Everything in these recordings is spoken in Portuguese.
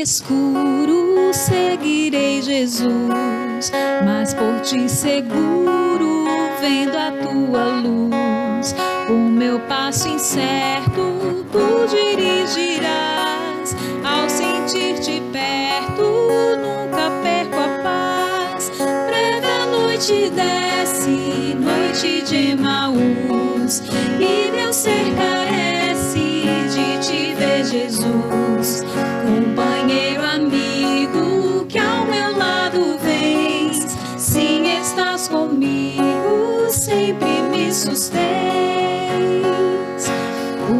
escuro seguirei Jesus, mas por ti seguro, vendo a tua luz, o meu passo incerto tu dirigirás. Ao sentir-te perto, nunca perco a paz. Breve a noite desce, noite de Emaús, e meu ser carece de te ver, Jesus. Companheiro, amigo, que ao meu lado vens, sim, estás comigo, sempre me sustens.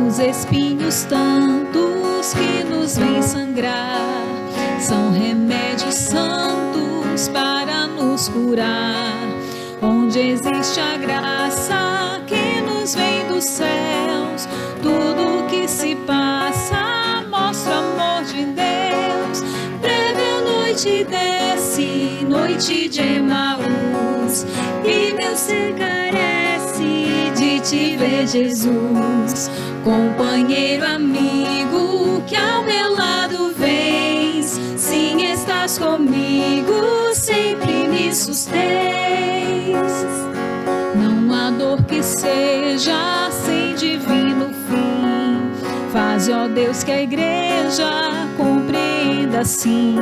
Os espinhos tantos que nos vêm sangrar são remédios santos para nos curar. Onde existe a graça que nos vem dos céus, tudo que se passa mostra o amor de Deus. Breve a noite desce, noite de Emaús, e meu ser carece de te ver, Jesus. Companheiro, amigo, que ao meu lado vens, sim, estás comigo, sempre me sustens. Não há dor que seja sem divino fim. Faze, ó Deus, que a igreja compreenda assim,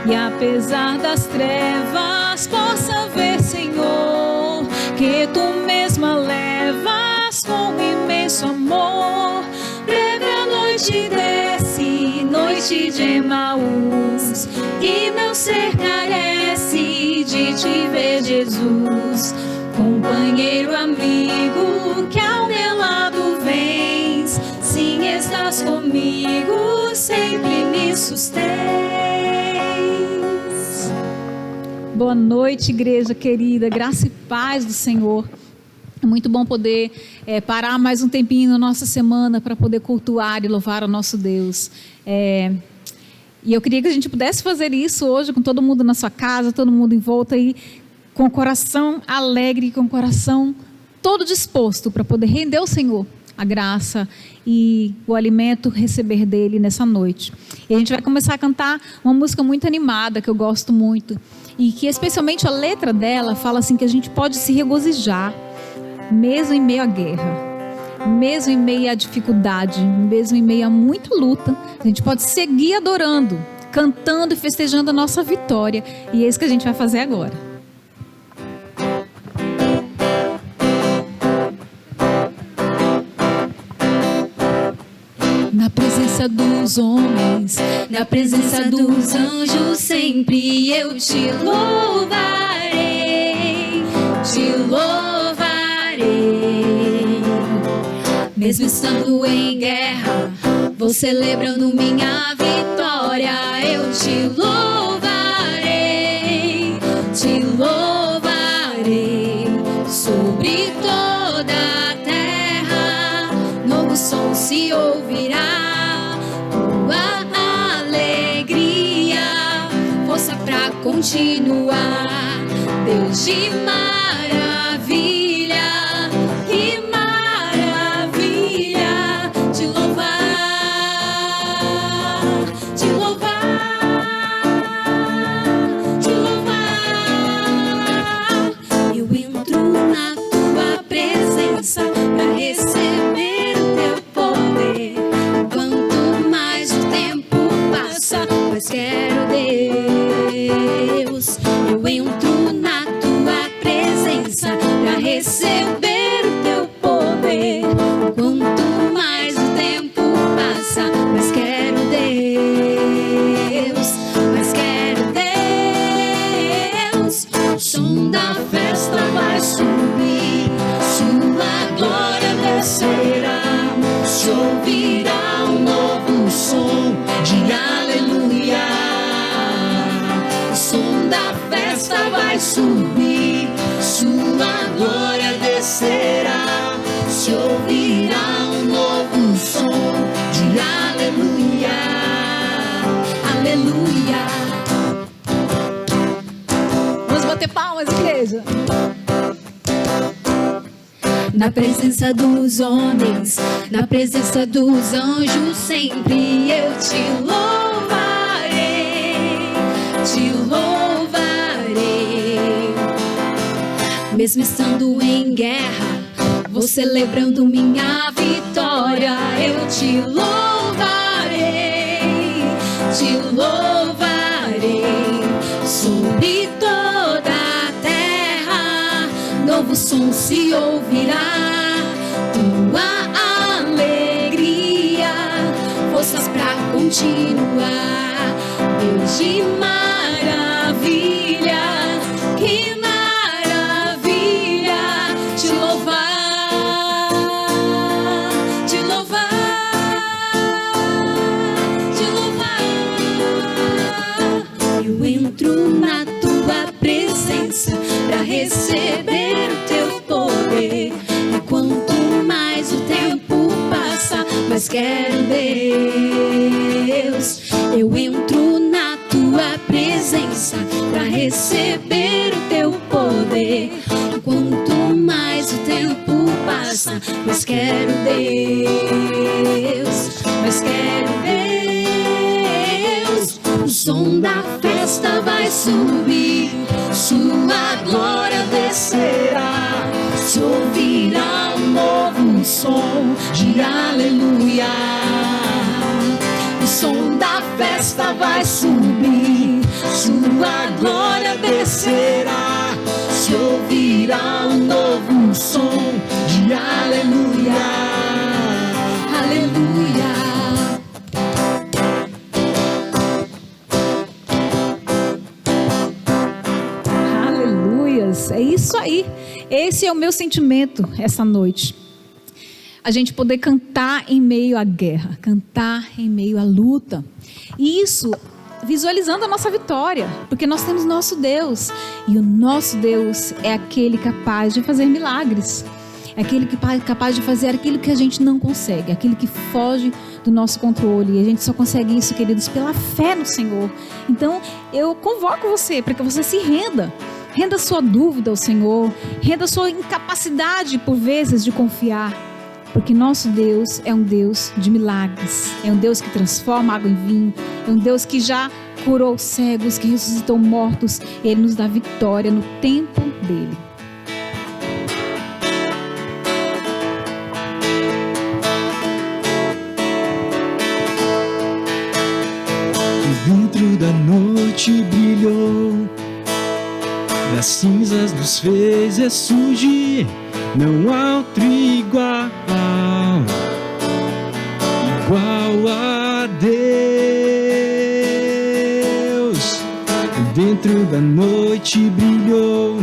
e apesar das trevas possa ver, Senhor, que tu mesma levas com imenso amor. Breve a noite desce, noite de Emaús, e meu ser carece de te ver, Jesus. Companheiro, amigo, que ao meu lado vens, sim, estás comigo, sempre me sustens. Boa noite, igreja querida, graça e paz do Senhor. É muito bom poder parar mais um tempinho na nossa semana para poder cultuar e louvar o nosso Deus. E eu queria que a gente pudesse fazer isso hoje com todo mundo na sua casa, todo mundo em volta aí, com o coração alegre, com o coração todo disposto para poder render ao Senhor a graça e o alimento receber dele nessa noite. E a gente vai começar a cantar uma música muito animada que eu gosto muito, e que especialmente a letra dela fala assim que a gente pode se regozijar mesmo em meio à guerra, mesmo em meio à dificuldade, mesmo em meio a muita luta. A gente pode seguir adorando, cantando e festejando a nossa vitória, e é isso que a gente vai fazer agora. Na presença dos homens, na presença dos anjos, sempre eu te louvarei, te louvarei. Mesmo estando em guerra, vou celebrando minha vitória. Eu te louvarei, te louvarei. Sobre toda a terra, novo som se ouvirá. Tua alegria, força pra continuar. Deus de maravilha, que maravilha, te louvar, te louvar, te louvar. Eu entro na tua presença pra receber o teu poder. Quanto mais o tempo passa, mais quero Deus. Eu entro na tua presença pra receber o teu poder. Quanto mais o tempo passa, mais quero Deus, mais quero Deus. O som da festa vai subir, sua glória descerá. Se ouvirá um novo som de aleluia. O som da festa vai subir, sua glória descerá. Se ouvirá um novo som de aleluia, aleluia. Vamos bater palmas, igreja. Na presença dos homens, na presença dos anjos, sempre eu te louvarei. Mesmo estando em guerra, vou celebrando minha vitória. Eu te louvarei sobre toda a terra. Novo som se ouvirá, tua alegria, forças pra continuar. Deus de maravilha, que maravilha, te louvar, te louvar, te louvar. Eu entro na tua presença pra receber o teu poder. E quanto mais o tempo passa, mais quero Deus. Eu entro na tua presença pra receber o teu poder. E quanto mais o tempo passa, mais quero Deus, mais quero Deus. O som da festa vai subir, sua glória descerá. Se ouvirá um novo som de aleluia. O som da festa vai subir, sua glória descerá. Se ouvirá um novo som de aleluia, aleluia. Aleluias, é isso aí. Esse é o meu sentimento essa noite. A gente poder cantar em meio à guerra, cantar em meio à luta. E isso visualizando a nossa vitória, porque nós temos nosso Deus. E o nosso Deus é aquele capaz de fazer milagres. É aquele que é capaz de fazer aquilo que a gente não consegue, aquilo que foge do nosso controle. E a gente só consegue isso, queridos, pela fé no Senhor. Então, eu convoco você para que você se renda. Renda a sua dúvida ao Senhor. Renda a sua incapacidade, por vezes, de confiar. Porque nosso Deus é um Deus de milagres. É um Deus que transforma água em vinho. É um Deus que já curou cegos, que ressuscitou mortos. Ele nos dá vitória no tempo dele. Dentro da noite brilhou, das cinzas nos fez ressurgir. Não há outro igual a Deus. Dentro da noite brilhou,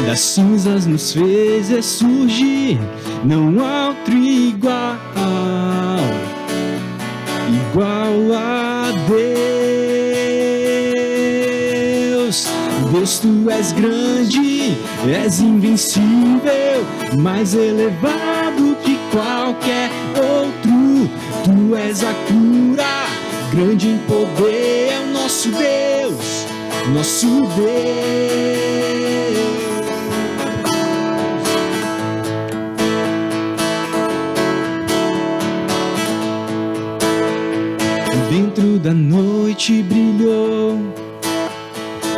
das cinzas nos fez ressurgir. Não há outro igual a Deus. Deus, tu és grande, és invencível, mais elevado que qualquer outro. Tu és a cura, grande em poder, é o nosso Deus, nosso Deus. Dentro da noite brilhou,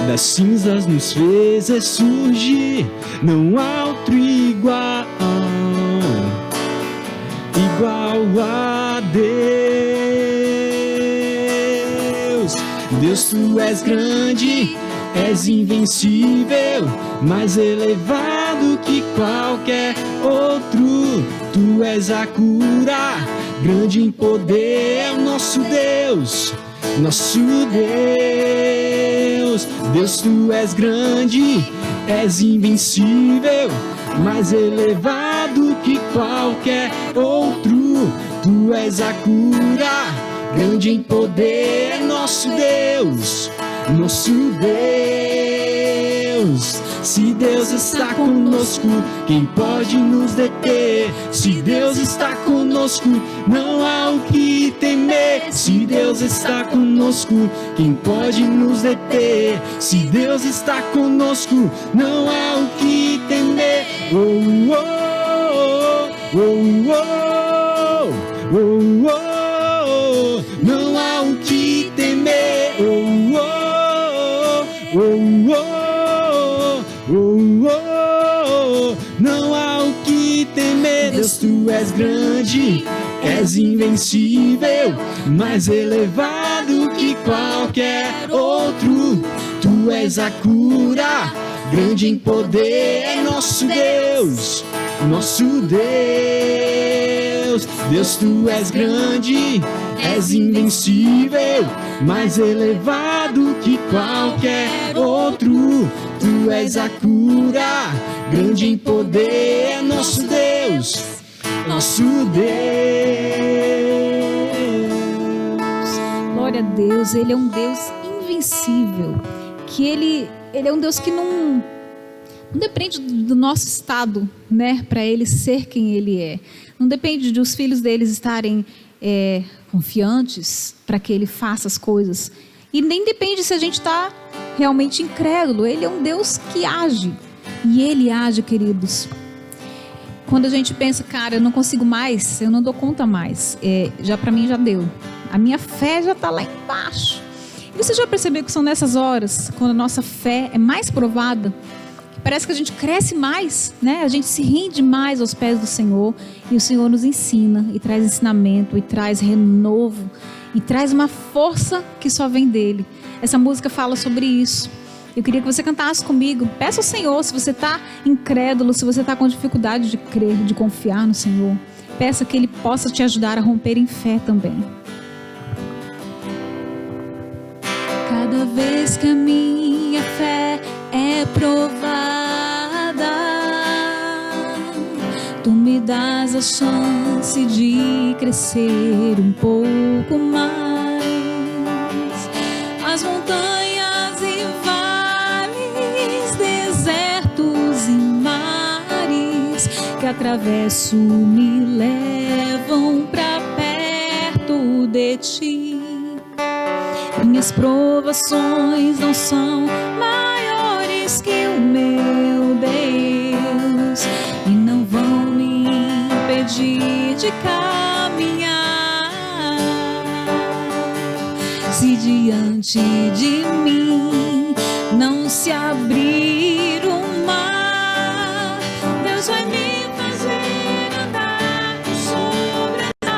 das cinzas nos fez ressurgir. Não há outro igual a Deus. Deus, tu és grande, és invencível, mais elevado que qualquer outro. Tu és a cura, grande em poder, é o nosso Deus, nosso Deus. Deus, tu és grande, és invencível, mais elevado que qualquer outro. Tu és a cura, grande em poder, é nosso Deus, nosso Deus. Se Deus está conosco, quem pode nos deter? Se Deus está conosco, não há o que temer. Se Deus está conosco, quem pode nos deter? Se Deus está conosco, não há o que temer. Oh, oh, oh, oh, oh, oh, oh. Não há o que temer. Oh, oh, oh, oh, oh, oh, não há o que temer. Deus, tu és grande, és invencível, mais elevado que qualquer outro. Tu és a cura, grande em poder, é nosso Deus, nosso Deus. Deus, tu és grande, és invencível, mais elevado que qualquer outro. Tu és a cura, grande em poder, é nosso Deus, nosso Deus. Glória a Deus, Ele é um Deus invencível, que Ele é um Deus que não depende do nosso estado, né, para Ele ser quem Ele é. Não depende de os filhos deles estarem confiantes para que Ele faça as coisas. E nem depende se a gente está realmente incrédulo. Ele é um Deus que age. E Ele age, queridos. Quando a gente pensa, cara, eu não consigo mais, eu não dou conta mais. Já para mim já deu. A minha fé já está lá embaixo. E você já percebeu que são nessas horas, quando a nossa fé é mais provada, que parece que a gente cresce mais, né? A gente se rende mais aos pés do Senhor. E o Senhor nos ensina e traz ensinamento e traz renovo e traz uma força que só vem dele. Essa música fala sobre isso. Eu queria que você cantasse comigo. Peça ao Senhor, se você está incrédulo, se você está com dificuldade de crer, de confiar no Senhor, peça que Ele possa te ajudar a romper em fé também. Cada vez que a minha fé é provada, tu me dás a chance de crescer um pouco mais. As montanhas e vales, desertos e mares que atravesso me levam pra perto de ti. Minhas provações não são maiores que o meu Deus e não vão me impedir de caminhar. Se diante de mim não se abrir o mar, Deus vai me fazer andar sobre as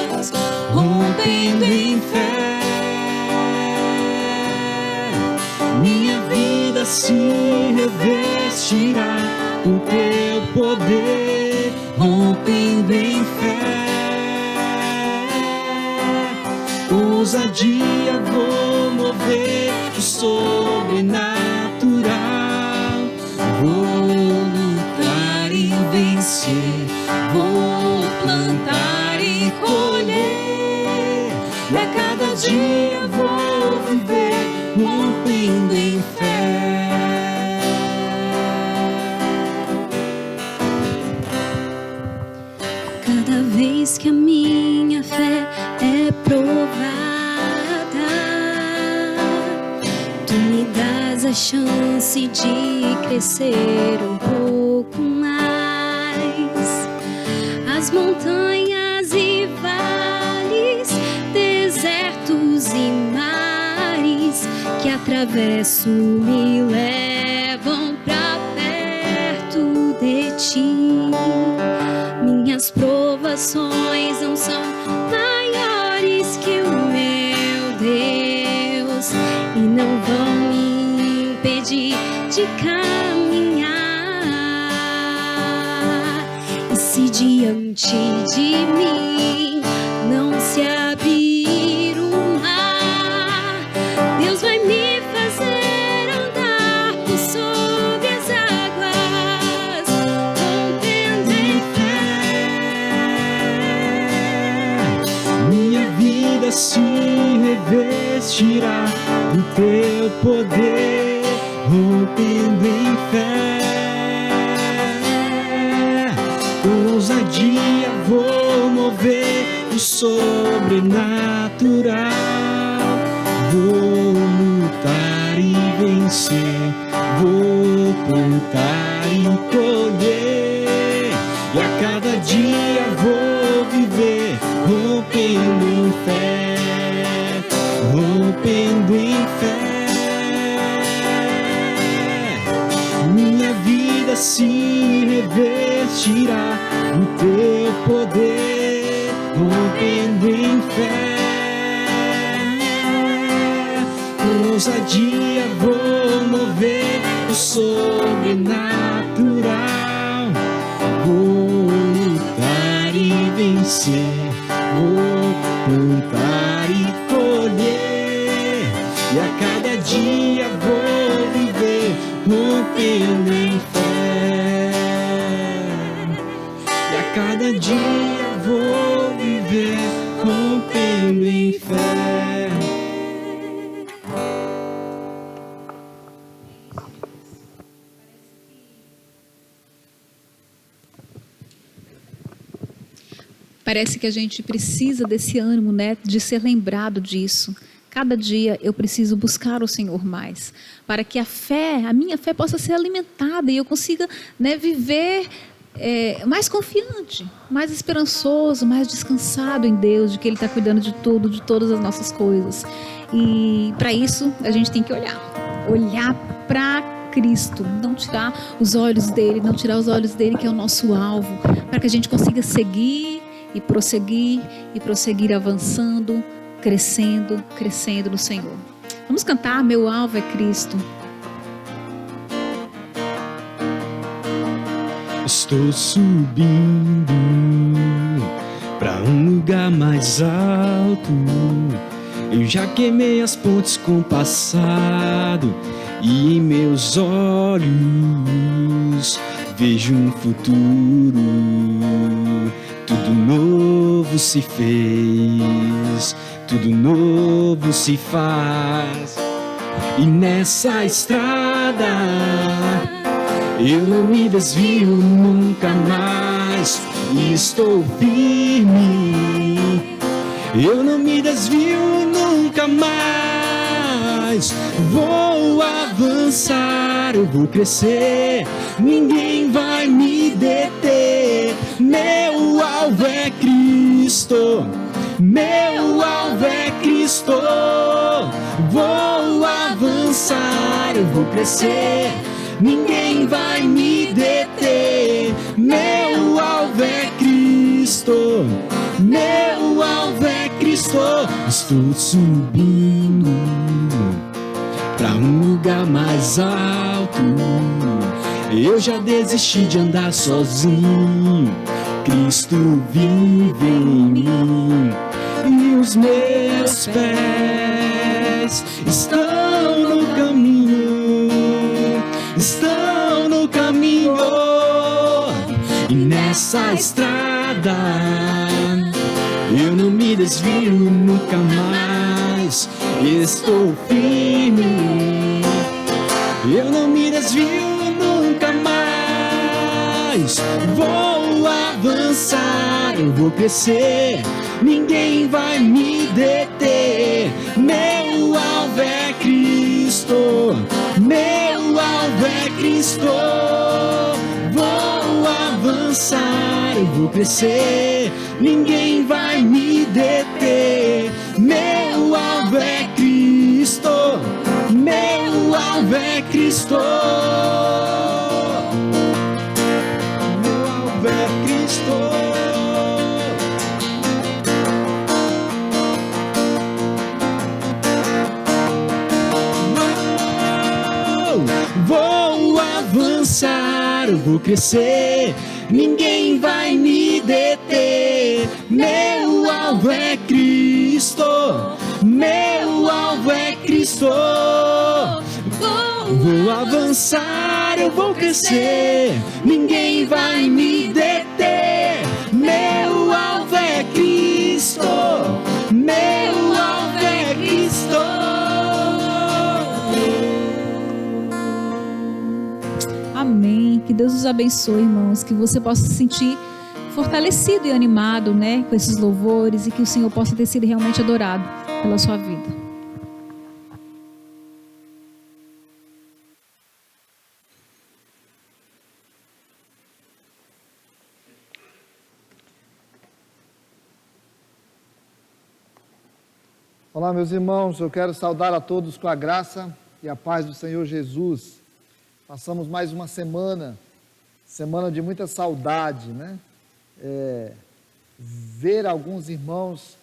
águas, rompendo em fé. Minha vida se revestirá do teu poder, rompendo em fé. Ousadia vou mover o sobrenatural. Vou lutar e vencer, vou plantar e colher. E a cada dia vou viver rompendo em fé. Cada vez que a minha fé é provada, tu me dás a chance de crescer um pouco mais. As montanhas e vales, desertos e mares que atravesso me levam pra perto de ti. Minhas provações não são maiores que o meu Deus e não vão me impedir de caminhar. E se diante de mim não se abrir o mar, Deus vai me fazer andar por sobre as águas, rompendo em fé. Minha vida se revestirá do teu poder, rompendo em fé. Ousadia vou mover o sobrenatural. Vou lutar e vencer, vou plantar e colher. E a cada dia vou viver rompendo em fé, rompendo em fé. Minha vida vida se revestirá do teu poder, rompendo em fé. Com ousadia vou mover o sobrenatural, vou lutar e vencer, vou plantar e colher, e a cada dia vou viver rompendo em fé, e a cada dia vou viver rompendo em fé. Parece que a gente precisa desse ânimo, né, de ser lembrado disso. Cada dia eu preciso buscar o Senhor mais, para que a minha fé possa ser alimentada e eu consiga, né, viver mais confiante, mais esperançoso, mais descansado em Deus, de que Ele está cuidando de tudo, de todas as nossas coisas. E para isso a gente tem que olhar para Cristo, não tirar os olhos dele, que é o nosso alvo, para que a gente consiga seguir e prosseguir avançando, crescendo no Senhor. Vamos cantar Meu Alvo é Cristo. Estou subindo para um lugar mais alto. Eu já queimei as pontes com o passado e em meus olhos vejo um futuro. Tudo novo se fez, tudo novo se faz. E nessa estrada eu não me desvio nunca mais. E estou firme, eu não me desvio nunca mais. Vou avançar, eu vou crescer, ninguém vai me deter. Meu alvo é Cristo, meu alvo é Cristo. Vou avançar, eu vou crescer, ninguém vai me deter. Meu alvo é Cristo, meu alvo é Cristo. Estou subindo para um lugar mais alto. Eu já desisti de andar sozinho, Cristo vive em mim. E os meus pés estão no caminho, estão no caminho. E nessa estrada eu não me desvio nunca mais. Estou firme, eu não me desvio nunca mais. Vou avançar, eu vou crescer, ninguém vai me deter. Meu alvo é Cristo, meu alvo é Cristo. Vou avançar, eu vou crescer, ninguém vai me deter. Meu alvo é Cristo, meu alvo é Cristo. Meu alvo é Cristo. Vou avançar, eu vou crescer, ninguém vai me deter. Meu alvo é Cristo, meu alvo é Cristo. Vou avançar, eu vou crescer, ninguém vai me deter. Meu alvo é Cristo, meu alvo é Cristo. Amém. Que Deus os abençoe, irmãos. Que você possa se sentir fortalecido e animado, né, com esses louvores, e que o Senhor possa ter sido realmente adorado pela sua vida. Olá, meus irmãos, eu quero saudar a todos com a graça e a paz do Senhor Jesus. Passamos mais uma semana semana de muita saudade, né? Ver alguns irmãos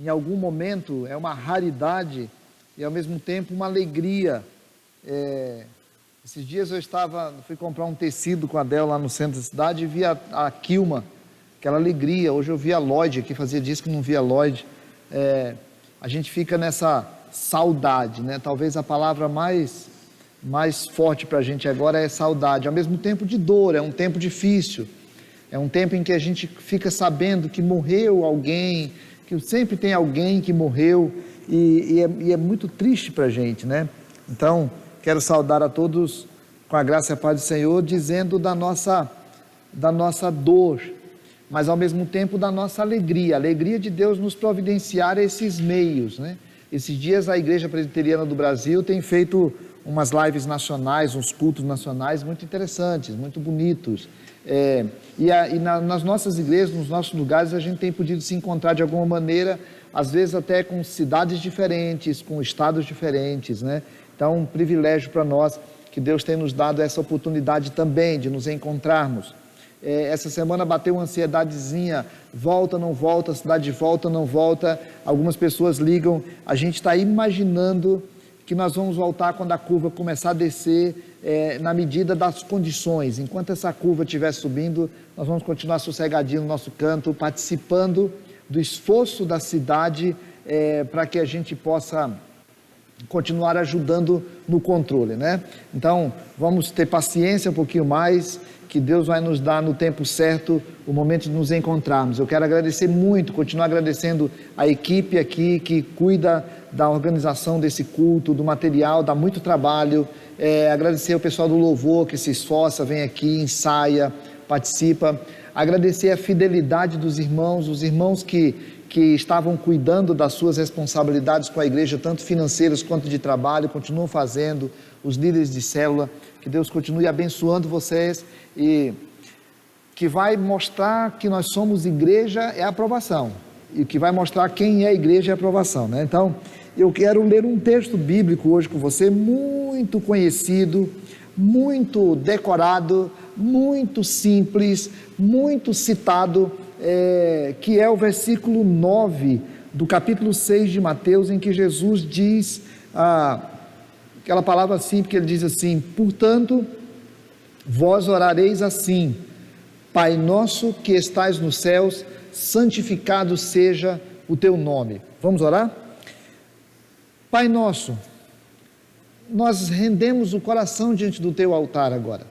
em algum momento é uma raridade e ao mesmo tempo uma alegria. Esses dias fui comprar um tecido com a Del lá no centro da cidade e vi a Quilma, aquela alegria. Hoje eu vi a Lloyd aqui, fazia dias que não via a Lloyd. A gente fica nessa saudade, né? Talvez a palavra mais forte para a gente agora é saudade, ao mesmo tempo de dor. É um tempo difícil, é um tempo em que a gente fica sabendo que morreu alguém, que sempre tem alguém que morreu, e é muito triste para a gente, né? Então, quero saudar a todos com a graça e a paz do Senhor, dizendo da nossa dor, mas ao mesmo tempo da nossa alegria, a alegria de Deus nos providenciar esses meios, né? Esses dias a Igreja Presbiteriana do Brasil tem feito umas lives nacionais, uns cultos nacionais muito interessantes, muito bonitos. Nas nossas igrejas, nos nossos lugares, a gente tem podido se encontrar de alguma maneira, às vezes até com cidades diferentes, com estados diferentes, né? Então, um privilégio para nós, que Deus tem nos dado essa oportunidade também de nos encontrarmos. Essa semana bateu uma ansiedadezinha, volta, não volta, a cidade volta, não volta. Algumas pessoas ligam, a gente está imaginando que nós vamos voltar quando a curva começar a descer, na medida das condições. Enquanto essa curva estiver subindo, nós vamos continuar sossegadinho no nosso canto, participando do esforço da cidade, para que a gente possa continuar ajudando no controle, né? Então, vamos ter paciência um pouquinho mais, que Deus vai nos dar no tempo certo o momento de nos encontrarmos. Eu quero agradecer muito, continuar agradecendo a equipe aqui que cuida da organização desse culto, do material, dá muito trabalho. Agradecer ao pessoal do louvor que se esforça, vem aqui, ensaia, participa. Agradecer a fidelidade dos irmãos, os irmãos que estavam cuidando das suas responsabilidades com a igreja, tanto financeiras quanto de trabalho, continuam fazendo, os líderes de célula. Que Deus continue abençoando vocês, e que vai mostrar que nós somos igreja é a aprovação, e o que vai mostrar quem é a igreja é a aprovação, né? Então, eu quero ler um texto bíblico hoje com você, muito conhecido, muito decorado, muito simples, muito citado, que é o versículo 9 do capítulo 6 de Mateus, em que Jesus diz aquela palavra assim, porque ele diz assim: portanto, vós orareis assim: Pai nosso que estais nos céus, santificado seja o teu nome. Vamos orar? Pai nosso, nós rendemos o coração diante do teu altar agora.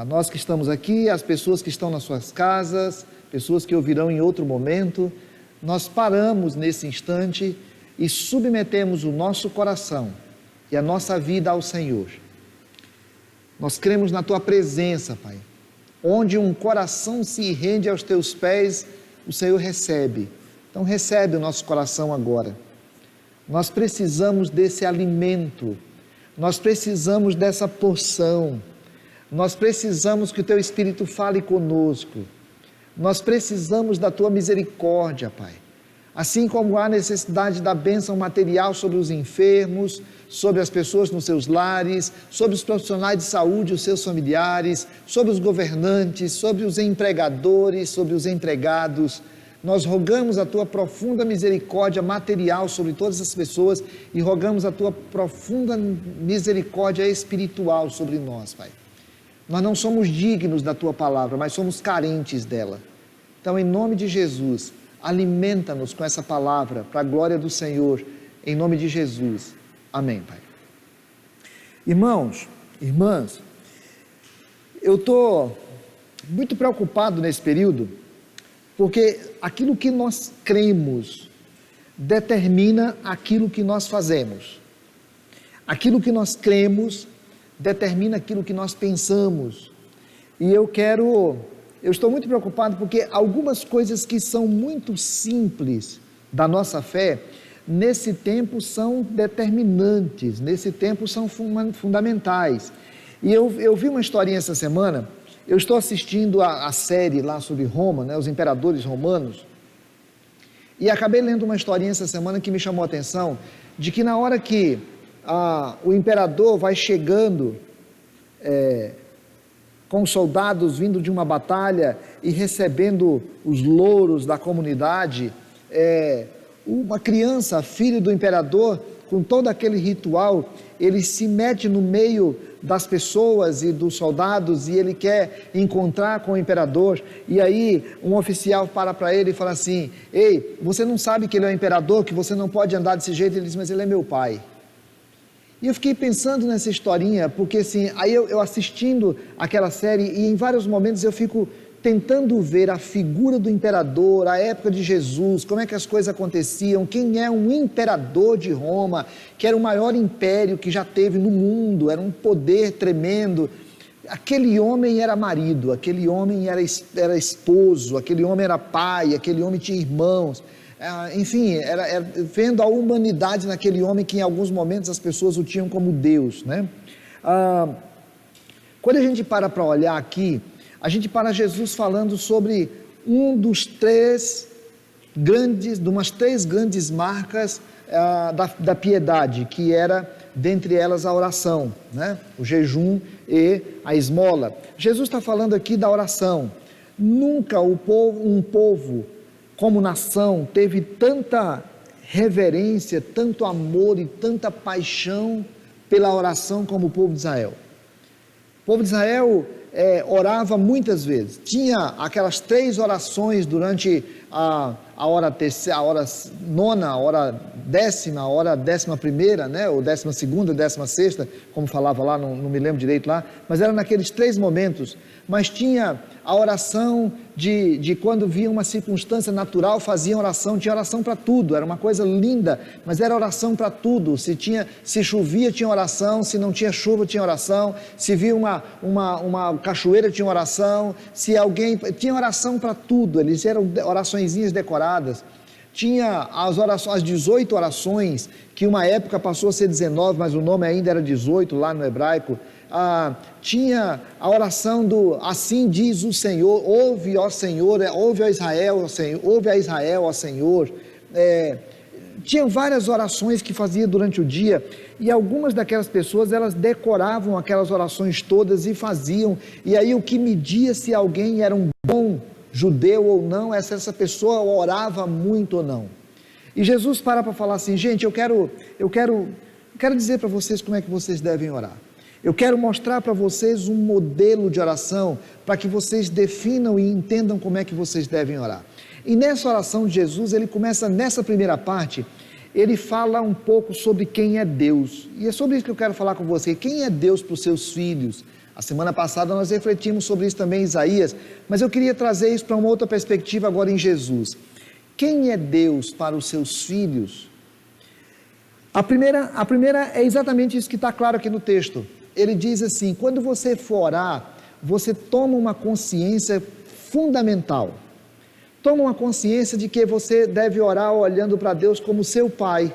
Nós que estamos aqui, as pessoas que estão nas suas casas, pessoas que ouvirão em outro momento, nós paramos nesse instante e submetemos o nosso coração e a nossa vida ao Senhor. Nós cremos na tua presença, Pai. Onde um coração se rende aos teus pés, o Senhor recebe. Então recebe o nosso coração agora. Nós precisamos desse alimento, nós precisamos dessa porção, nós precisamos que o teu Espírito fale conosco, nós precisamos da tua misericórdia, Pai. Assim como há necessidade da bênção material sobre os enfermos, sobre as pessoas nos seus lares, sobre os profissionais de saúde, os seus familiares, sobre os governantes, sobre os empregadores, sobre os empregados, nós rogamos a tua profunda misericórdia material sobre todas as pessoas e rogamos a tua profunda misericórdia espiritual sobre nós, Pai. Nós não somos dignos da tua palavra, mas somos carentes dela. Então, em nome de Jesus, alimenta-nos com essa palavra, para a glória do Senhor, em nome de Jesus. Amém, Pai. Irmãos, irmãs, eu estou muito preocupado nesse período, porque aquilo que nós cremos determina aquilo que nós fazemos. Aquilo que nós cremos determina aquilo que nós pensamos. E eu estou muito preocupado porque algumas coisas que são muito simples da nossa fé, nesse tempo são determinantes, nesse tempo são fundamentais. E eu vi uma historinha essa semana. Eu estou assistindo a série lá sobre Roma, né, os imperadores romanos, e acabei lendo uma historinha essa semana que me chamou a atenção, de que na hora que o imperador vai chegando com soldados vindo de uma batalha e recebendo os louros da comunidade, uma criança, filho do imperador, com todo aquele ritual, ele se mete no meio das pessoas e dos soldados e ele quer encontrar com o imperador, e aí um oficial para ele e fala assim: ei, você não sabe que ele é o imperador, que você não pode andar desse jeito? Ele diz: mas ele é meu pai. E eu fiquei pensando nessa historinha, porque assim, aí eu assistindo aquela série, e em vários momentos eu fico tentando ver a figura do imperador, a época de Jesus, como é que as coisas aconteciam, quem é um imperador de Roma, que era o maior império que já teve no mundo, era um poder tremendo. Aquele homem era marido, aquele homem era esposo, aquele homem era pai, aquele homem tinha irmãos. Enfim, era vendo a humanidade naquele homem, que em alguns momentos as pessoas o tinham como Deus, né? Quando a gente para olhar aqui, a gente para Jesus falando sobre de umas três grandes marcas da piedade, que era, dentre elas, a oração, né? O jejum e a esmola. Jesus está falando aqui da oração. Nunca um povo como nação teve tanta reverência, tanto amor e tanta paixão pela oração como o povo de Israel. O povo de Israel orava muitas vezes, tinha aquelas 3 orações durante a hora nona, a hora décima, a hora 11ª, né? Ou 12ª, 16ª, como falava lá, não me lembro direito lá, mas era naqueles 3 momentos. Mas tinha a oração de quando via uma circunstância natural, faziam oração, tinha oração para tudo, era uma coisa linda, mas era oração para tudo. Se chovia, tinha oração; se não tinha chuva, tinha oração; se via uma cachoeira, tinha oração; tinha oração para tudo. Eles eram oraçõezinhas decoradas. Tinha as 18 orações, que uma época passou a ser 19, mas o nome ainda era 18 lá no hebraico. Tinha a oração do assim diz o Senhor, ouve, ó Senhor, ouve a Israel, ó Senhor, ouve a Israel, ó Senhor. Tinha várias orações que fazia durante o dia, e algumas daquelas pessoas, elas decoravam aquelas orações todas e faziam, e aí o que media se alguém era um bom judeu ou não, é se essa pessoa orava muito ou não. E Jesus para falar assim: gente, eu quero dizer para vocês como é que vocês devem orar. Eu quero mostrar para vocês um modelo de oração, para que vocês definam e entendam como é que vocês devem orar. E nessa oração de Jesus, ele começa nessa primeira parte, ele fala um pouco sobre quem é Deus, e é sobre isso que eu quero falar com você. Quem é Deus para os seus filhos? A semana passada nós refletimos sobre isso também em Isaías, mas eu queria trazer isso para uma outra perspectiva agora em Jesus. Quem é Deus para os seus filhos? A primeira é exatamente isso que está claro aqui no texto. Ele diz assim: quando você for orar, você toma uma consciência fundamental. Toma uma consciência de que você deve orar olhando para Deus como seu Pai.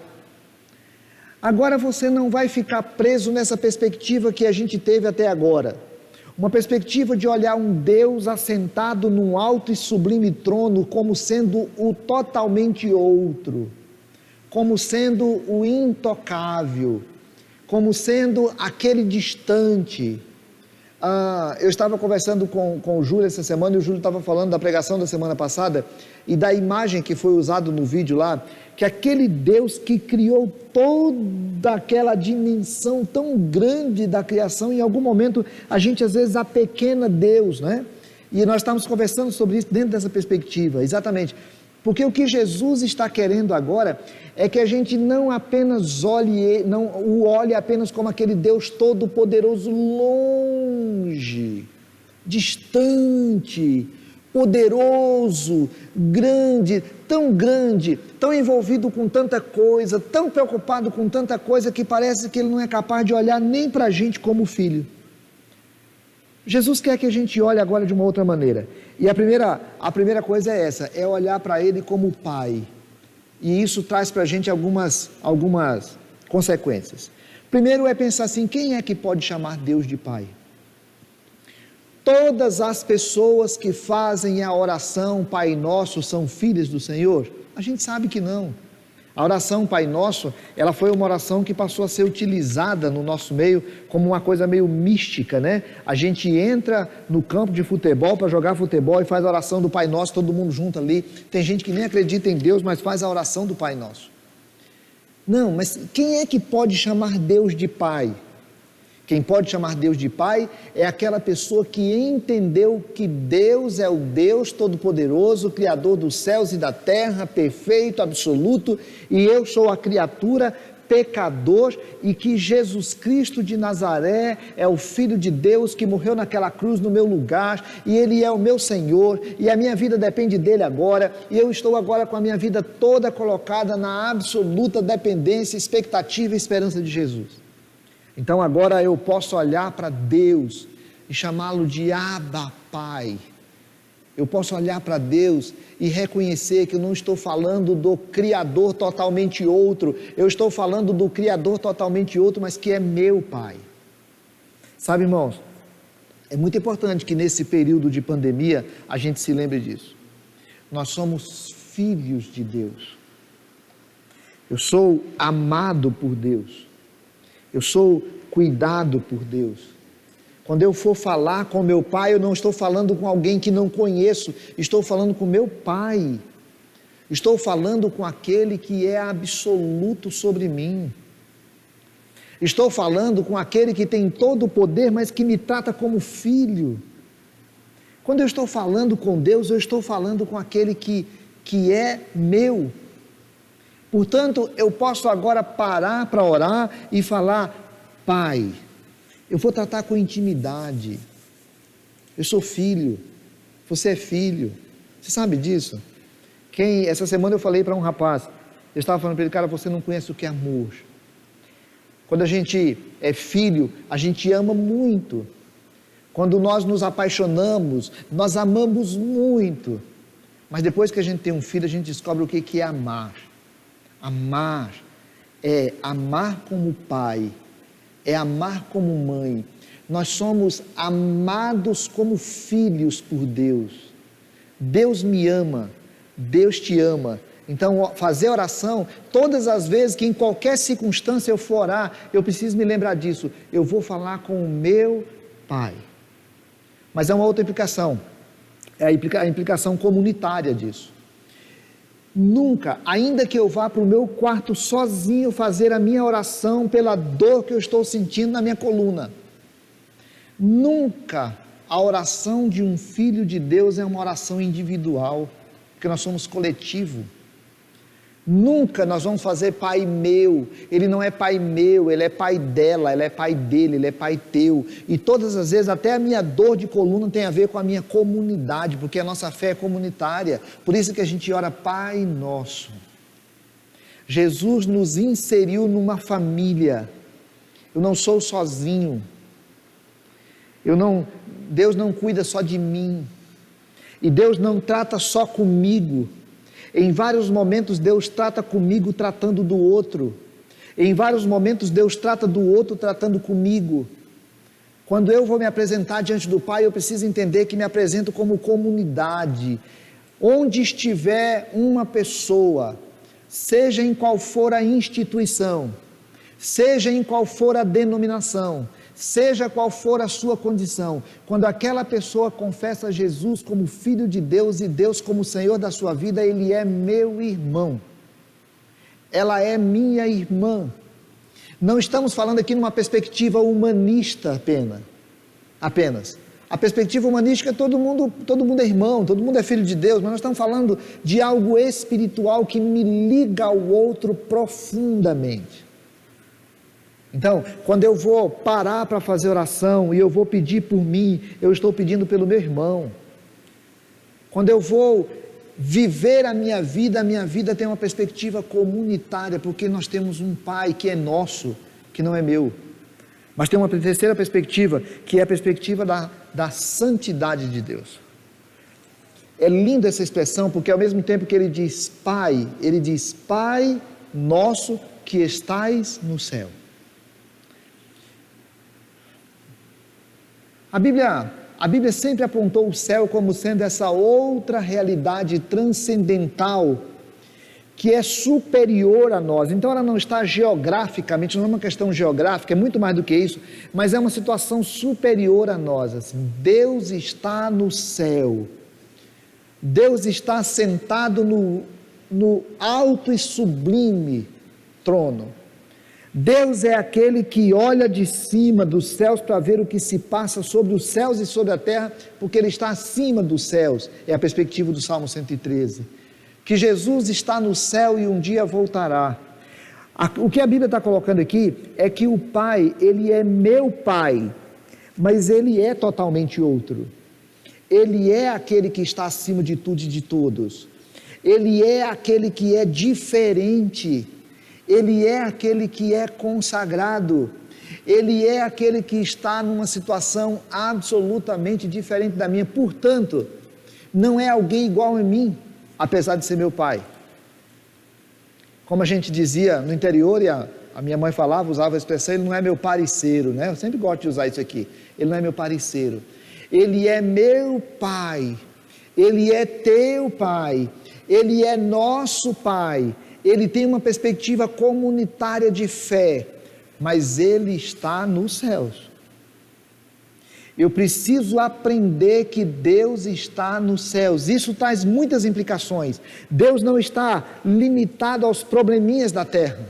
Agora você não vai ficar preso nessa perspectiva que a gente teve até agora. Uma perspectiva de olhar um Deus assentado num alto e sublime trono como sendo o totalmente outro, como sendo o intocável, como sendo aquele distante. Eu estava conversando com o Júlio essa semana, e o Júlio estava falando da pregação da semana passada e da imagem que foi usada no vídeo lá, que aquele Deus que criou toda aquela dimensão tão grande da criação, em algum momento a gente às vezes apequena Deus, né? E nós estávamos conversando sobre isso dentro dessa perspectiva, exatamente. Porque o que Jesus está querendo agora é que a gente não apenas o olhe apenas como aquele Deus todo-poderoso, longe, distante, poderoso, grande, tão envolvido com tanta coisa, tão preocupado com tanta coisa, que parece que ele não é capaz de olhar nem para a gente como filho. Jesus quer que a gente olhe agora de uma outra maneira, e a primeira coisa é essa, é olhar para Ele como Pai, e isso traz para a gente algumas consequências. Primeiro é pensar assim: quem é que pode chamar Deus de Pai? Todas as pessoas que fazem a oração Pai Nosso são filhas do Senhor? A gente sabe que não. A oração Pai Nosso, ela foi uma oração que passou a ser utilizada no nosso meio como uma coisa meio mística, né? A gente entra no campo de futebol para jogar futebol e faz a oração do Pai Nosso, todo mundo junto ali. Tem gente que nem acredita em Deus, mas faz a oração do Pai Nosso. Não, mas quem é que pode chamar Deus de Pai? Quem pode chamar Deus de Pai é aquela pessoa que entendeu que Deus é o Deus Todo-Poderoso, Criador dos céus e da terra, perfeito, absoluto, e eu sou a criatura pecador, e que Jesus Cristo de Nazaré é o Filho de Deus que morreu naquela cruz no meu lugar, e Ele é o meu Senhor, e a minha vida depende dEle agora, e eu estou agora com a minha vida toda colocada na absoluta dependência, expectativa e esperança de Jesus. Então agora eu posso olhar para Deus e chamá-lo de Abba Pai. Eu posso olhar para Deus e reconhecer que eu não estou falando do Criador totalmente outro, eu estou falando do Criador totalmente outro, mas que é meu Pai. Sabe, irmãos, é muito importante que nesse período de pandemia a gente se lembre disso. Nós somos filhos de Deus. Eu sou amado por Deus. Eu sou cuidado por Deus. Quando eu for falar com meu pai, eu não estou falando com alguém que não conheço, estou falando com meu pai. Estou falando com aquele que é absoluto sobre mim. Estou falando com aquele que tem todo o poder, mas que me trata como filho. Quando eu estou falando com Deus, eu estou falando com aquele que é meu. Portanto, eu posso agora parar para orar e falar: Pai, eu vou tratar com intimidade, eu sou filho, você é filho, você sabe disso? Essa semana eu falei para um rapaz, eu estava falando para ele: cara, você não conhece o que é amor. Quando a gente é filho, a gente ama muito. Quando nós nos apaixonamos, nós amamos muito. Mas depois que a gente tem um filho, a gente descobre o que é amar. Amar é amar como pai, é amar como mãe. Nós somos amados como filhos por Deus. Deus me ama, Deus te ama. Então, fazer oração, todas as vezes que em qualquer circunstância eu for orar, eu preciso me lembrar disso. Eu vou falar com o meu Pai. Mas é uma outra implicação, é a implicação comunitária disso. Nunca, ainda que eu vá para o meu quarto sozinho fazer a minha oração pela dor que eu estou sentindo na minha coluna, nunca a oração de um filho de Deus é uma oração individual, porque nós somos coletivo. Nunca nós vamos fazer pai meu, ele não é pai meu, ele é pai dela, ele é pai dele, ele é pai teu. E todas as vezes, até a minha dor de coluna tem a ver com a minha comunidade, porque a nossa fé é comunitária. Por isso que a gente ora Pai Nosso. Jesus nos inseriu numa família. Eu não sou sozinho. Deus não cuida só de mim. E Deus não trata só comigo. Em vários momentos Deus trata comigo tratando do outro. Em vários momentos Deus trata do outro tratando comigo. Quando eu vou me apresentar diante do Pai, eu preciso entender que me apresento como comunidade. Onde estiver uma pessoa, seja em qual for a instituição, seja em qual for a denominação, seja qual for a sua condição, quando aquela pessoa confessa Jesus como Filho de Deus e Deus como Senhor da sua vida, ele é meu irmão, ela é minha irmã. Não estamos falando aqui numa perspectiva humanista apenas. A perspectiva humanística é todo mundo é irmão, todo mundo é filho de Deus, mas nós estamos falando de algo espiritual que me liga ao outro profundamente. Então, quando eu vou parar para fazer oração e eu vou pedir por mim, eu estou pedindo pelo meu irmão. Quando eu vou viver a minha vida tem uma perspectiva comunitária, porque nós temos um Pai que é nosso, que não é meu. Mas tem uma terceira perspectiva, que é a perspectiva da santidade de Deus. É linda essa expressão, porque ao mesmo tempo que ele diz Pai nosso que estais no céu. A Bíblia sempre apontou o céu como sendo essa outra realidade transcendental que é superior a nós. Então ela não está geograficamente, não é uma questão geográfica, é muito mais do que isso, mas é uma situação superior a nós. Assim. Deus está no céu, Deus está sentado no alto e sublime trono. Deus é aquele que olha de cima dos céus para ver o que se passa sobre os céus e sobre a terra, porque Ele está acima dos céus, é a perspectiva do Salmo 113. Que Jesus está no céu e um dia voltará. O que a Bíblia está colocando aqui é que o Pai, Ele é meu Pai, mas Ele é totalmente outro. Ele é aquele que está acima de tudo e de todos. Ele é aquele que é diferente. Ele é aquele que é consagrado. Ele é aquele que está numa situação absolutamente diferente da minha. Portanto, não é alguém igual a mim, apesar de ser meu pai. Como a gente dizia no interior, e a minha mãe falava, usava a expressão, ele não é meu parceiro, né? Eu sempre gosto de usar isso aqui. Ele não é meu parceiro. Ele é meu pai. Ele é teu pai. Ele é nosso pai. Ele tem uma perspectiva comunitária de fé, mas Ele está nos céus. Eu preciso aprender que Deus está nos céus. Isso traz muitas implicações. Deus não está limitado aos probleminhas da terra.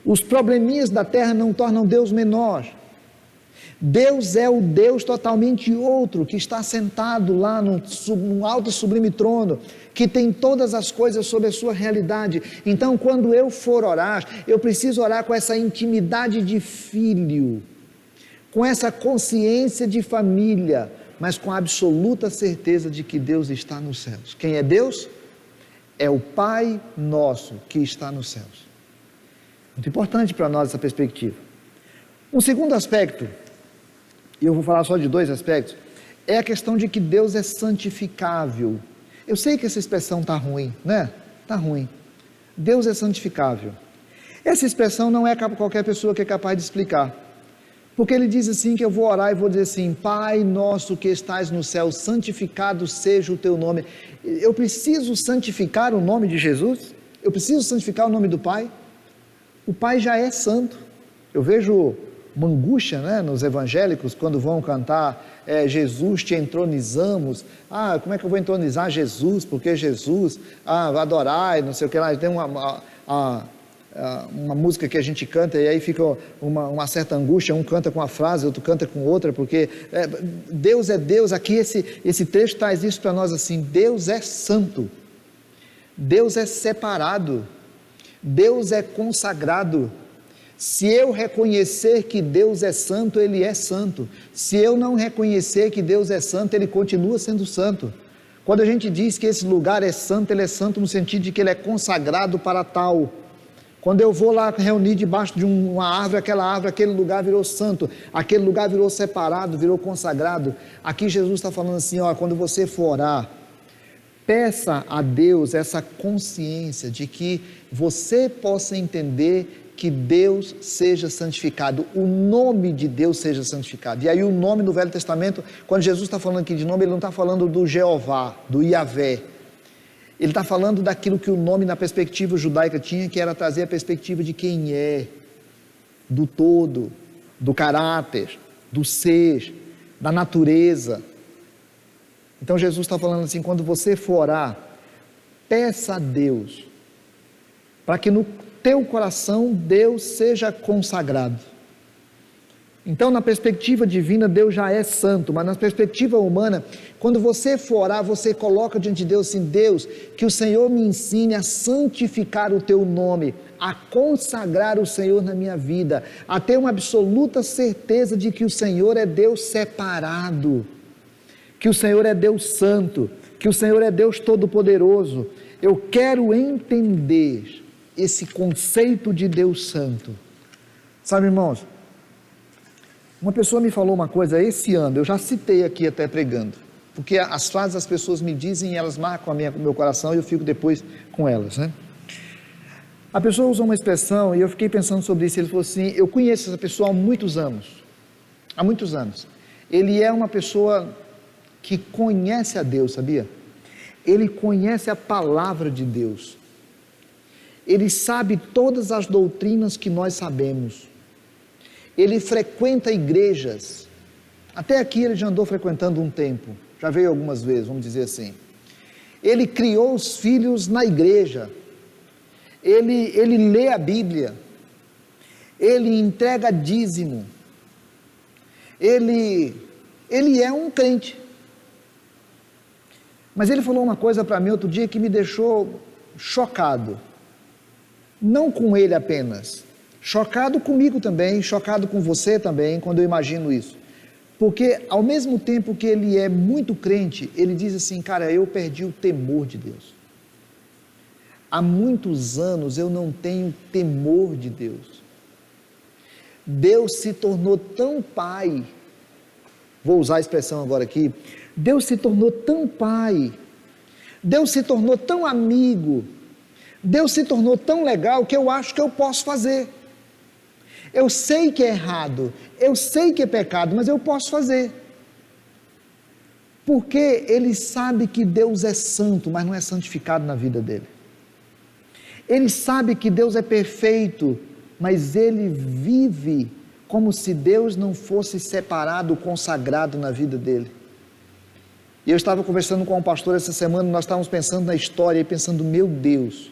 Os probleminhas da terra não tornam Deus menor. Deus é o Deus totalmente outro, que está sentado lá num alto e sublime trono, que tem todas as coisas sob a sua realidade. Então, quando eu for orar, eu preciso orar com essa intimidade de filho, com essa consciência de família, mas com a absoluta certeza de que Deus está nos céus. Quem é Deus? É o Pai nosso que está nos céus. Muito importante para nós essa perspectiva. Um segundo aspecto, e eu vou falar só de dois aspectos, é a questão de que Deus é santificável. Eu sei que essa expressão está ruim, né? Está ruim. Deus é santificável. Essa expressão não é qualquer pessoa que é capaz de explicar. Porque ele diz assim, que eu vou orar e vou dizer assim, Pai nosso que estás no céu, santificado seja o teu nome. Eu preciso santificar o nome de Jesus? Eu preciso santificar o nome do Pai? O Pai já é santo. Eu vejo uma angústia, né, nos evangélicos, quando vão cantar Jesus te entronizamos. Como é que eu vou entronizar Jesus? Porque Jesus, adorai, não sei o que lá. Tem uma música que a gente canta e aí fica uma certa angústia, um canta com uma frase, outro canta com outra, porque Deus é Deus. Aqui esse trecho traz isso para nós assim, Deus é santo, Deus é separado, Deus é consagrado. Se eu reconhecer que Deus é santo, Ele é santo. Se eu não reconhecer que Deus é santo, Ele continua sendo santo. Quando a gente diz que esse lugar é santo, Ele é santo no sentido de que Ele é consagrado para tal. Quando eu vou lá reunir debaixo de uma árvore, aquele lugar virou santo, aquele lugar virou separado, virou consagrado. Aqui Jesus está falando assim, quando você for orar, peça a Deus essa consciência de que você possa entender que Deus seja santificado, o nome de Deus seja santificado. E aí o nome no Velho Testamento, quando Jesus está falando aqui de nome, Ele não está falando do Jeová, do Iavé. Ele está falando daquilo que o nome na perspectiva judaica tinha, que era trazer a perspectiva de quem é, do todo, do caráter, do ser, da natureza. Então Jesus está falando assim, quando você for orar, peça a Deus, para que no teu coração Deus seja consagrado. Então, na perspectiva divina, Deus já é santo, mas na perspectiva humana, quando você for orar, você coloca diante de Deus assim, Deus, que o Senhor me ensine a santificar o teu nome, a consagrar o Senhor na minha vida, a ter uma absoluta certeza de que o Senhor é Deus separado, que o Senhor é Deus santo, que o Senhor é Deus todo-poderoso. Eu quero entender esse conceito de Deus santo. Sabe, irmãos, uma pessoa me falou uma coisa esse ano, eu já citei aqui até pregando, porque as frases as pessoas me dizem e elas marcam o meu coração e eu fico depois com elas, né? A pessoa usou uma expressão e eu fiquei pensando sobre isso. Ele falou assim, eu conheço essa pessoa há muitos anos, ele é uma pessoa que conhece a Deus, sabia? Ele conhece a palavra de Deus. Ele sabe todas as doutrinas que nós sabemos. Ele frequenta igrejas. Até aqui ele já andou frequentando um tempo. Já veio algumas vezes, vamos dizer assim. Ele criou os filhos na igreja. Ele lê a Bíblia. Ele entrega dízimo. Ele é um crente. Mas ele falou uma coisa para mim outro dia que me deixou chocado. Não com ele apenas, chocado comigo também, chocado com você também, quando eu imagino isso. Porque ao mesmo tempo que ele é muito crente, ele diz assim, cara, eu perdi o temor de Deus. Há muitos anos eu não tenho temor de Deus. Deus se tornou tão pai, vou usar a expressão agora aqui, Deus se tornou tão pai, Deus se tornou tão amigo, Deus se tornou tão legal que eu acho que eu posso fazer. Eu sei que é errado, eu sei que é pecado, mas eu posso fazer. Porque ele sabe que Deus é santo, mas não é santificado na vida dele. Ele sabe que Deus é perfeito, mas ele vive como se Deus não fosse separado, consagrado na vida dele. E eu estava conversando com um pastor essa semana, nós estávamos pensando na história e pensando, meu Deus,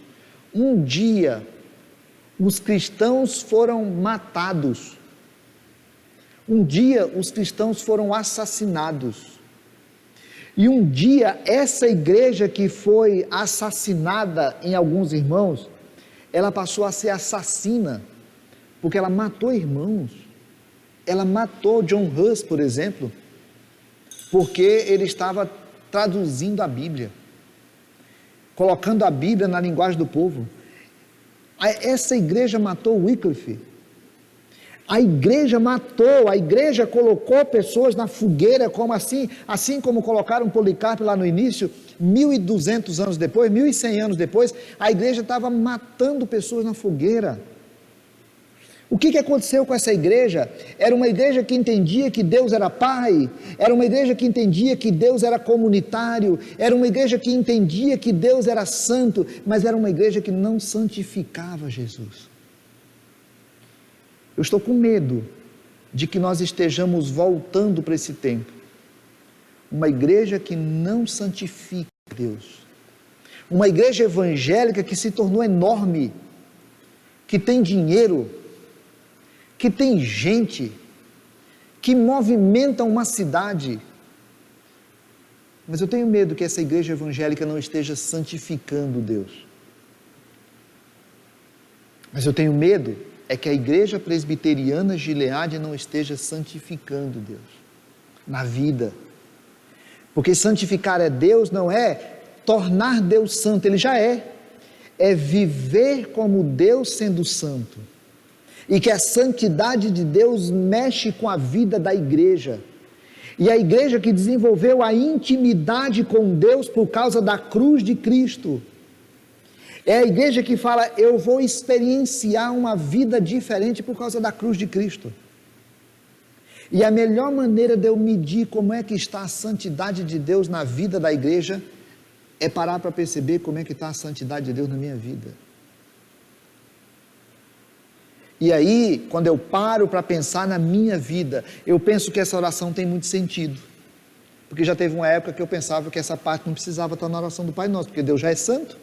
um dia os cristãos foram matados, um dia os cristãos foram assassinados, e um dia essa igreja que foi assassinada em alguns irmãos, ela passou a ser assassina, porque ela matou irmãos, ela matou John Hus, por exemplo, porque ele estava traduzindo a Bíblia, colocando a Bíblia na linguagem do povo. Essa igreja matou Wycliffe, a igreja colocou pessoas na fogueira, como assim como colocaram Policarpo lá no início, 1200 anos depois, 1100 anos depois, a igreja estava matando pessoas na fogueira. O que aconteceu com essa igreja? Era uma igreja que entendia que Deus era Pai, era uma igreja que entendia que Deus era comunitário, era uma igreja que entendia que Deus era santo, mas era uma igreja que não santificava Jesus. Eu estou com medo de que nós estejamos voltando para esse tempo. Uma igreja que não santifica Deus. Uma igreja evangélica que se tornou enorme, que tem dinheiro, que tem gente, que movimenta uma cidade. Mas eu tenho medo que essa igreja evangélica não esteja santificando Deus. Mas eu tenho medo é que a igreja presbiteriana Gileade não esteja santificando Deus na vida. Porque santificar é Deus, não é tornar Deus santo, Ele já é viver como Deus sendo santo. E que a santidade de Deus mexe com a vida da igreja. E a igreja que desenvolveu a intimidade com Deus por causa da cruz de Cristo. É a igreja que fala, eu vou experienciar uma vida diferente por causa da cruz de Cristo. E a melhor maneira de eu medir como é que está a santidade de Deus na vida da igreja, é parar para perceber como é que está a santidade de Deus na minha vida. E aí, quando eu paro para pensar na minha vida, eu penso que essa oração tem muito sentido. Porque já teve uma época que eu pensava que essa parte não precisava estar na oração do Pai Nosso, porque Deus já é santo.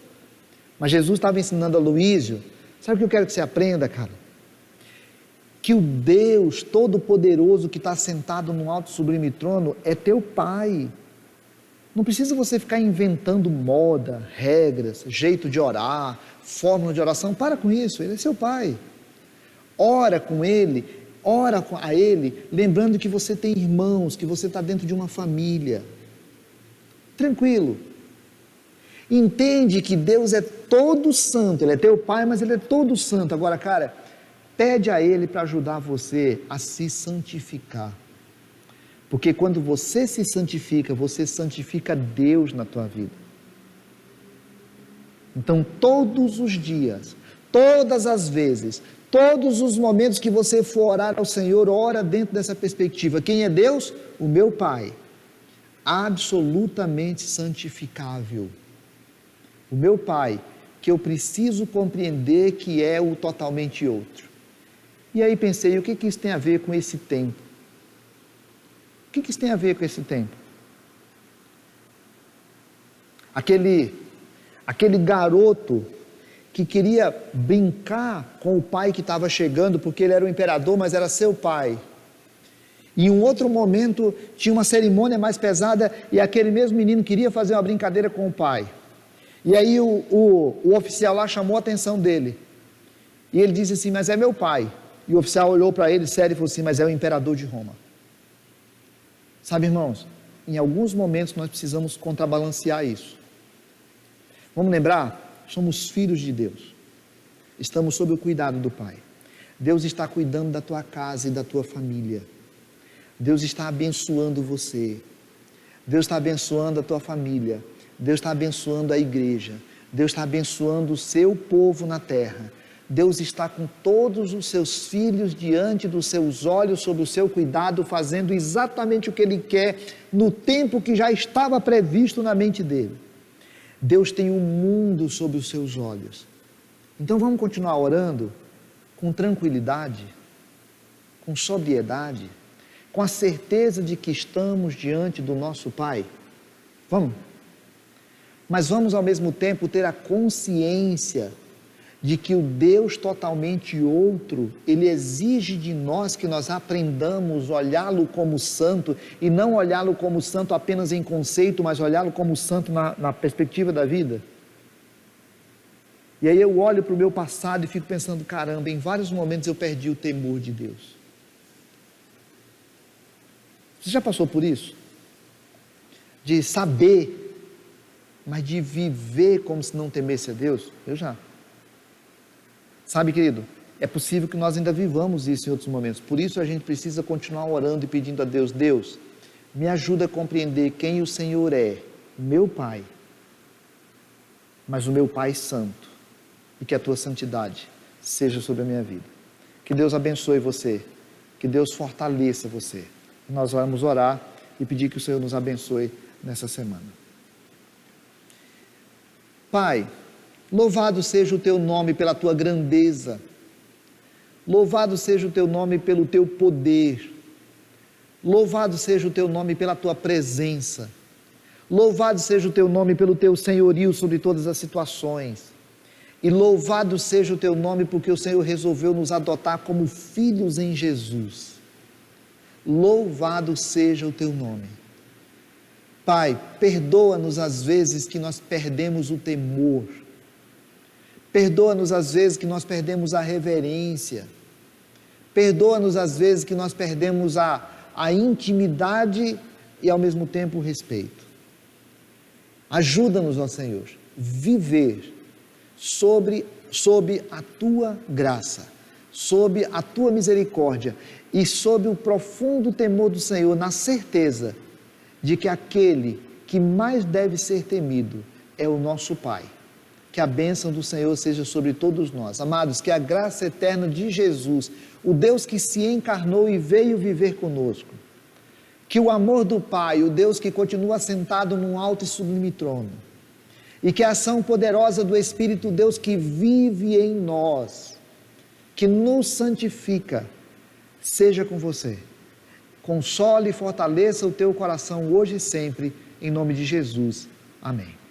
Mas Jesus estava ensinando a Luísio, sabe o que eu quero que você aprenda, cara? Que o Deus Todo-Poderoso que está sentado no alto e sublime trono é teu Pai. Não precisa você ficar inventando moda, regras, jeito de orar, fórmula de oração, para com isso, Ele é seu Pai. Ora com Ele, ora a Ele, lembrando que você tem irmãos, que você está dentro de uma família. Tranquilo. Entende que Deus é todo santo, Ele é teu Pai, mas Ele é todo santo. Agora, cara, pede a Ele para ajudar você a se santificar. Porque quando você se santifica, você santifica Deus na tua vida. Então, todos os dias, todas as vezes, todos os momentos que você for orar ao Senhor, ora dentro dessa perspectiva. Quem é Deus? O meu Pai, absolutamente santificável. O meu Pai, que eu preciso compreender que é o totalmente outro. E aí pensei, o que isso tem a ver com esse tempo? O que isso tem a ver com esse tempo? Aquele garoto que queria brincar com o pai que estava chegando, porque ele era o imperador, mas era seu pai. E em um outro momento tinha uma cerimônia mais pesada e aquele mesmo menino queria fazer uma brincadeira com o pai. E aí o oficial lá chamou a atenção dele. E ele disse assim, mas é meu pai. E o oficial olhou para ele sério e falou assim, mas é o imperador de Roma. Sabe, irmãos, em alguns momentos nós precisamos contrabalancear isso. Vamos lembrar, somos filhos de Deus. Estamos sob o cuidado do Pai. Deus está cuidando da tua casa e da tua família. Deus está abençoando você. Deus está abençoando a tua família. Deus está abençoando a igreja. Deus está abençoando o seu povo na terra. Deus está com todos os seus filhos diante dos seus olhos, sob o seu cuidado, fazendo exatamente o que Ele quer, no tempo que já estava previsto na mente dEle. Deus tem um mundo sob os seus olhos. Então vamos continuar orando com tranquilidade, com sobriedade, com a certeza de que estamos diante do nosso Pai. Vamos? Mas vamos ao mesmo tempo ter a consciência de que o Deus totalmente outro, Ele exige de nós que nós aprendamos a olhá-lo como santo, e não olhá-lo como santo apenas em conceito, mas olhá-lo como santo na perspectiva da vida. E aí eu olho para o meu passado e fico pensando, caramba, em vários momentos eu perdi o temor de Deus. Você já passou por isso? De saber, mas de viver como se não temesse a Deus? Eu já. Sabe, querido, é possível que nós ainda vivamos isso em outros momentos. Por isso a gente precisa continuar orando e pedindo a Deus, Deus, me ajuda a compreender quem o Senhor é, meu Pai, mas o meu Pai santo, e que a tua santidade seja sobre a minha vida. Que Deus abençoe você, que Deus fortaleça você. Nós vamos orar e pedir que o Senhor nos abençoe nessa semana. Pai, louvado seja o teu nome pela tua grandeza, louvado seja o teu nome pelo teu poder, louvado seja o teu nome pela tua presença, louvado seja o teu nome pelo teu senhorio sobre todas as situações, e louvado seja o teu nome porque o Senhor resolveu nos adotar como filhos em Jesus. Louvado seja o teu nome. Pai, perdoa-nos as vezes que nós perdemos o temor, perdoa-nos as vezes que nós perdemos a reverência, perdoa-nos as vezes que nós perdemos a intimidade e ao mesmo tempo o respeito. Ajuda-nos, ó Senhor, viver sob a tua graça, sob a tua misericórdia e sob o profundo temor do Senhor, na certeza de que aquele que mais deve ser temido é o nosso Pai. Que a bênção do Senhor seja sobre todos nós. Amados, que a graça eterna de Jesus, o Deus que se encarnou e veio viver conosco, que o amor do Pai, o Deus que continua sentado num alto e sublime trono, e que a ação poderosa do Espírito, Deus que vive em nós, que nos santifica, seja com você. Console e fortaleça o teu coração hoje e sempre, em nome de Jesus. Amém.